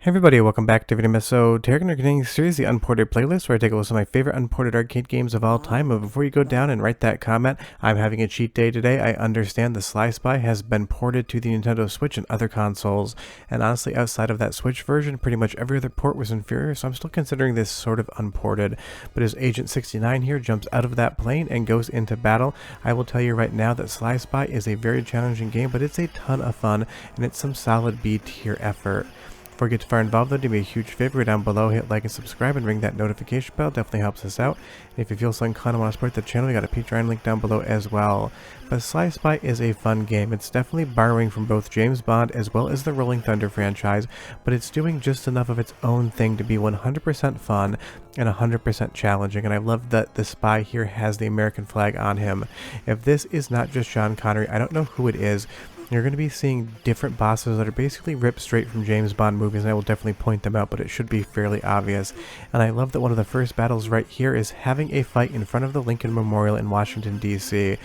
Hey everybody, welcome back to video episode. Today we're going to continue the series, the Unported playlist, where I take a look at my favorite unported arcade games of all time. But before you go down and write that comment, I'm having a cheat day today. I understand the Sly Spy has been ported to the Nintendo Switch and other consoles, and honestly, outside of that Switch version, pretty much every other port was inferior, so I'm still considering this sort of unported. But as Agent 69 here jumps out of that plane and goes into battle, I will tell you right now that Sly Spy is a very challenging game, but it's a ton of fun, and it's some solid B tier effort. Before we get too far involved though, do me a huge favor, go down below, hit like and subscribe and ring that notification bell, definitely helps us out. And if you feel so inclined and want to support the channel, you got a Patreon link down below as well. But Sly Spy is a fun game. It's definitely borrowing from both James Bond as well as the Rolling Thunder franchise, but it's doing just enough of its own thing to be 100% fun and 100% challenging, and I love that the spy here has the American flag on him. If this is not just Sean Connery, I don't know who it is. You're going to be seeing different bosses that are basically ripped straight from James Bond movies, and I will definitely point them out, but it should be fairly obvious. And I love that one of the first battles right here is having a fight in front of the Lincoln Memorial in Washington, D.C.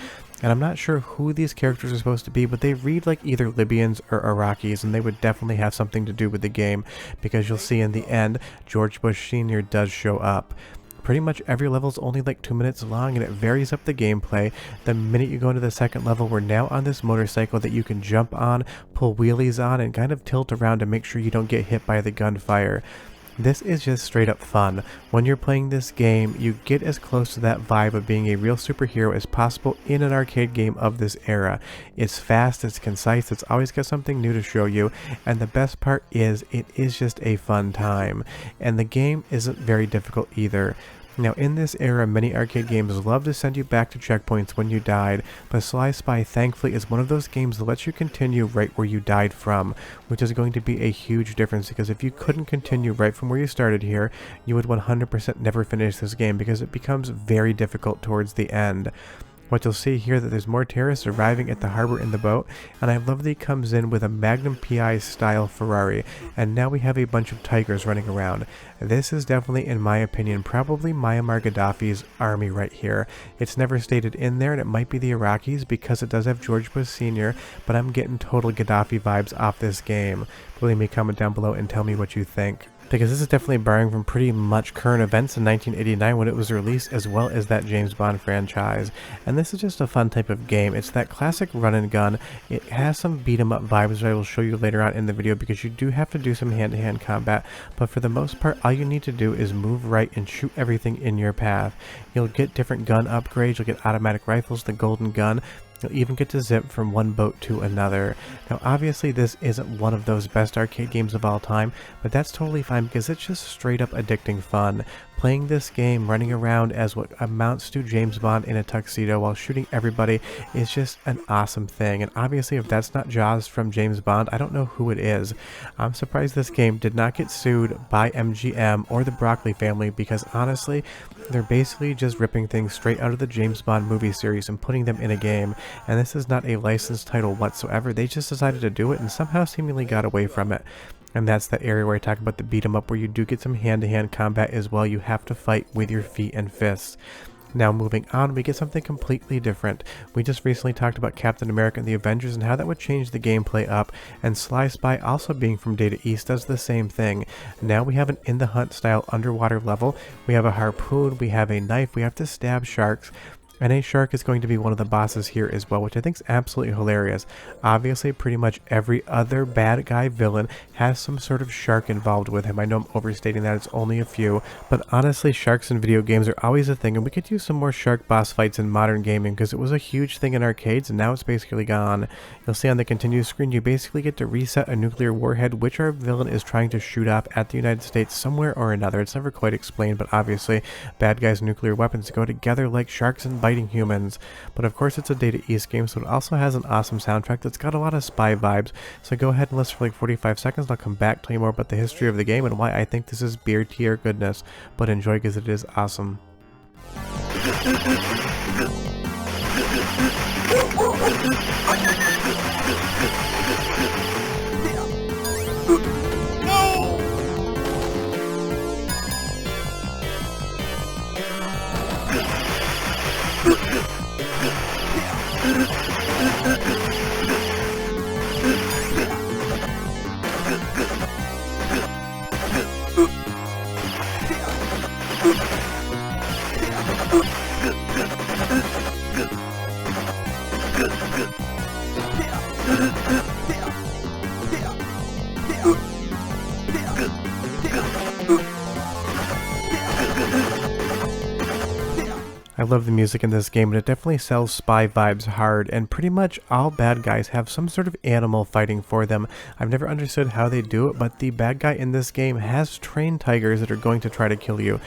And I'm not sure who these characters are supposed to be, but they read like either Libyans or Iraqis, and they would definitely have something to do with the game, because you'll see in the end, George Bush Sr. does show up. Pretty much every level is only like 2 minutes long, and it varies up the gameplay. The minute you go into the second level, we're now on this motorcycle that you can jump on, pull wheelies on, and kind of tilt around to make sure you don't get hit by the gunfire. This is just straight up fun. When you're playing this game, you get as close to that vibe of being a real superhero as possible in an arcade game of this era. It's fast, it's concise, it's always got something new to show you, and the best part is it is just a fun time. And the game isn't very difficult either. Now in this era, many arcade games love to send you back to checkpoints when you died, but Sly Spy thankfully is one of those games that lets you continue right where you died from, which is going to be a huge difference, because if you couldn't continue right from where you started here, you would 100% never finish this game, because it becomes very difficult towards the end. What you'll see here that there's more terrorists arriving at the harbor in the boat, and I love that he comes in with a Magnum PI style Ferrari, and now we have a bunch of tigers running around. This is definitely, in my opinion, probably Muammar Gaddafi's army right here. It's never stated in there, and it might be the Iraqis because it does have George Bush Sr., but I'm getting total Gaddafi vibes off this game. Believe me, comment down below and tell me what you think, because this is definitely borrowing from pretty much current events in 1989 when it was released, as well as that James Bond franchise. And this is just a fun type of game. It's that classic run and gun. It has some beat 'em up vibes that I will show you later on in the video, because you do have to do some hand-to-hand combat, but for the most part all you need to do is move right and shoot everything in your path. You'll get different gun upgrades, you'll get automatic rifles, the golden gun. You'll even get to zip from one boat to another. Now obviously this isn't one of those best arcade games of all time, but that's totally fine because it's just straight up addicting fun. Playing this game, running around as what amounts to James Bond in a tuxedo while shooting everybody is just an awesome thing. And obviously if that's not Jaws from James Bond, I don't know who it is. I'm surprised this game did not get sued by MGM or the Broccoli family, because honestly, they're basically just ripping things straight out of the James Bond movie series and putting them in a game. And this is not a licensed title whatsoever. They just decided to do it and somehow seemingly got away from it. And that's the area where I talk about the beat 'em up, where you do get some hand-to-hand combat as well. You have to fight with your feet and fists. Now moving on, we get something completely different. We just recently talked about Captain America and the Avengers and how that would change the gameplay up, and Sly Spy, also being from Data East, does the same thing. Now we have an In the Hunt style underwater level. We have a harpoon, we have a knife, we have to stab sharks. And a shark is going to be one of the bosses here as well, which I think is absolutely hilarious. Obviously, pretty much every other bad guy villain has some sort of shark involved with him. I know I'm overstating that, it's only a few, but honestly, sharks in video games are always a thing, and we could use some more shark boss fights in modern gaming, because it was a huge thing in arcades, and now it's basically gone. You'll see on the continue screen, you basically get to reset a nuclear warhead, which our villain is trying to shoot off at the United States somewhere or another. It's never quite explained, but obviously, bad guys and nuclear weapons go together like sharks and biting humans. But of course it's a Data East game, so it also has an awesome soundtrack that's got a lot of spy vibes. So go ahead and listen for like 45 seconds, and I'll come back, tell you more about the history of the game and why I think this is beer tier goodness. But enjoy, because it is awesome. I love the music in this game, and it definitely sells spy vibes hard, and pretty much all bad guys have some sort of animal fighting for them. I've never understood how they do it, but the bad guy in this game has trained tigers that are going to try to kill you.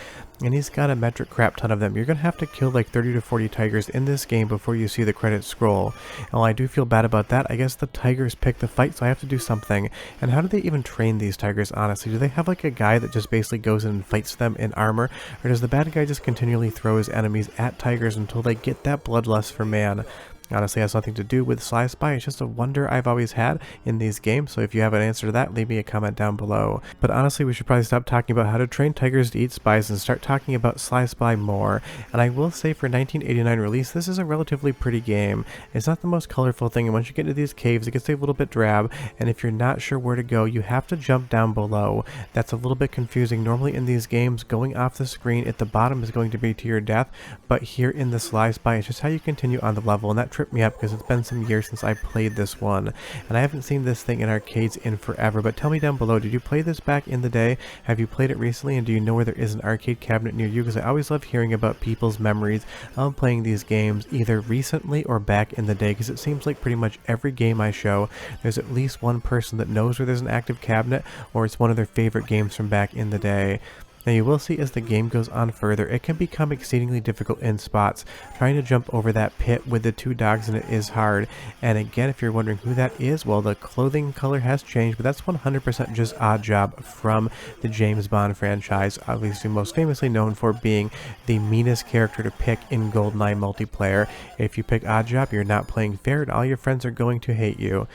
And he's got a metric crap ton of them. You're going to have to kill like 30 to 40 tigers in this game before you see the credits scroll. And while I do feel bad about that, I guess the tigers pick the fight, so I have to do something. And how do they even train these tigers, honestly? Do they have like a guy that just basically goes in and fights them in armor? Or does the bad guy just continually throw his enemies at tigers until they get that bloodlust for Mann? Honestly, it has nothing to do with Sly Spy. It's just a wonder I've always had in these games, so if you have an answer to that, leave me a comment down below. But honestly, we should probably stop talking about how to train tigers to eat spies and start talking about Sly Spy more. And I will say, for 1989 release, this is a relatively pretty game. It's not the most colorful thing, and once you get into these caves, it gets a little bit drab, and if you're not sure where to go, you have to jump down below. That's a little bit confusing. Normally in these games, going off the screen at the bottom is going to be to your death, but here in the Sly Spy, it's just how you continue on the level, and that tripped me up because it's been some years since I played this one, and I haven't seen this thing in arcades in forever. But tell me down below, did you play this back in the day? Have you played it recently, and do you know where there is an arcade cabinet near you? Because I always love hearing about people's memories of playing these games either recently or back in the day, because it seems like pretty much every game I show, there's at least one person that knows where there's an active cabinet, or it's one of their favorite games from back in the day. Now you will see as the game goes on further, it can become exceedingly difficult in spots. Trying to jump over that pit with the two dogs in it is hard. And again, if you're wondering who that is, well, the clothing color has changed, but that's 100% just Oddjob from the James Bond franchise, obviously most famously known for being the meanest character to pick in GoldenEye multiplayer. If you pick Oddjob, you're not playing fair, and all your friends are going to hate you.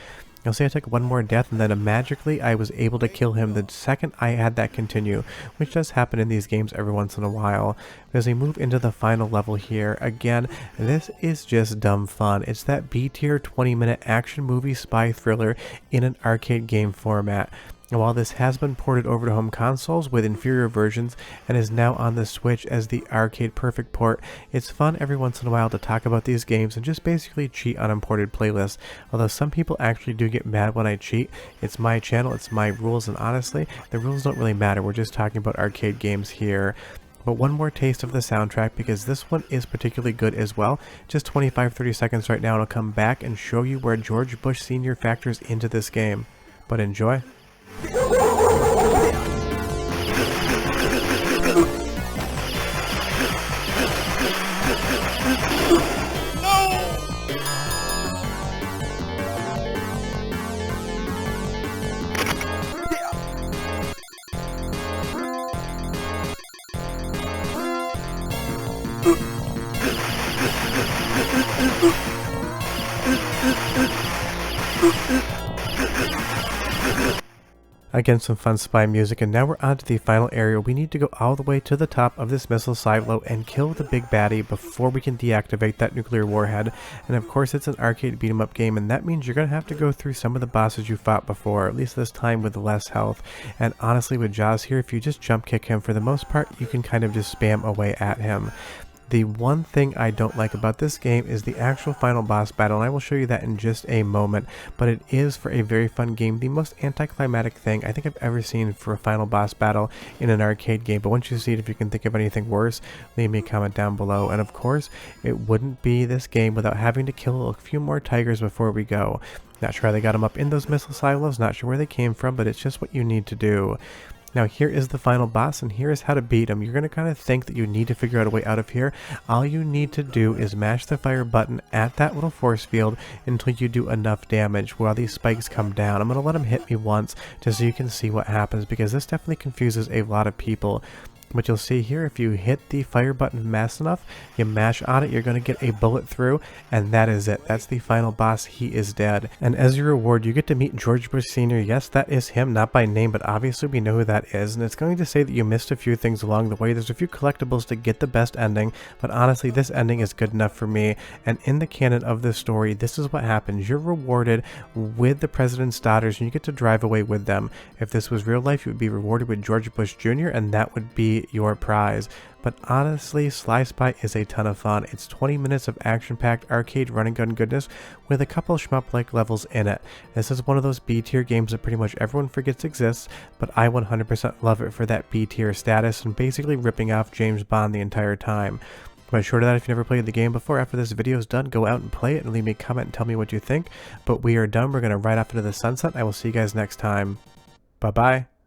You'll see I took one more death, and then magically I was able to kill him the second I had that continue, which does happen in these games every once in a while. As we move into the final level here, again, this is just dumb fun. It's that B-tier 20-minute action movie spy thriller in an arcade game format. And while this has been ported over to home consoles with inferior versions and is now on the Switch as the arcade perfect port, it's fun every once in a while to talk about these games and just basically cheat on imported playlists. Although some people actually do get mad when I cheat, it's my channel, it's my rules, and honestly, the rules don't really matter. We're just talking about arcade games here. But one more taste of the soundtrack, because this one is particularly good as well. Just 25-30 seconds right now, and I'll come back and show you where George Bush Sr. factors into this game. But enjoy. Again, some fun spy music, and now we're on to the final area. We need to go all the way to the top of this missile silo and kill the big baddie before we can deactivate that nuclear warhead. And of course, it's an arcade beat 'em up game, and that means you're going to have to go through some of the bosses you fought before, at least this time with less health. And honestly, with Jaws here, if you just jump kick him, for the most part, you can kind of just spam away at him. The one thing I don't like about this game is the actual final boss battle, and I will show you that in just a moment, but it is, for a very fun game, the most anticlimactic thing I think I've ever seen for a final boss battle in an arcade game. But once you see it, if you can think of anything worse, leave me a comment down below. And of course, it wouldn't be this game without having to kill a few more tigers before we go. Not sure how they got them up in those missile silos, not sure where they came from, but it's just what you need to do. Now here is the final boss, and here is how to beat him. You're going to kind of think that you need to figure out a way out of here. All you need to do is mash the fire button at that little force field until you do enough damage while these spikes come down. I'm going to let them hit me once just so you can see what happens, because this definitely confuses a lot of people. But you'll see here, if you hit the fire button fast enough, you mash on it, you're going to get a bullet through, and that is it. That's the final boss. He is dead. And as your reward, you get to meet George Bush Sr. Yes, that is him, not by name, but obviously we know who that is. And it's going to say that you missed a few things along the way. There's a few collectibles to get the best ending, but honestly, this ending is good enough for me. And in the canon of this story, this is what happens. You're rewarded with the president's daughters, and you get to drive away with them. If this was real life, you would be rewarded with George Bush Jr., and that would be be your prize. But honestly, Sly Spy is a ton of fun. It's 20 minutes of action-packed arcade run and gun goodness with a couple shmup-like levels in it. This is one of those B-tier games that pretty much everyone forgets exists, but I 100% love it for that B-tier status and basically ripping off James Bond the entire time. But short of that, if you've never played the game before, after this video is done, go out and play it and leave me a comment and tell me what you think. But we are done. We're going to ride off into the sunset. I will see you guys next time. Bye-bye.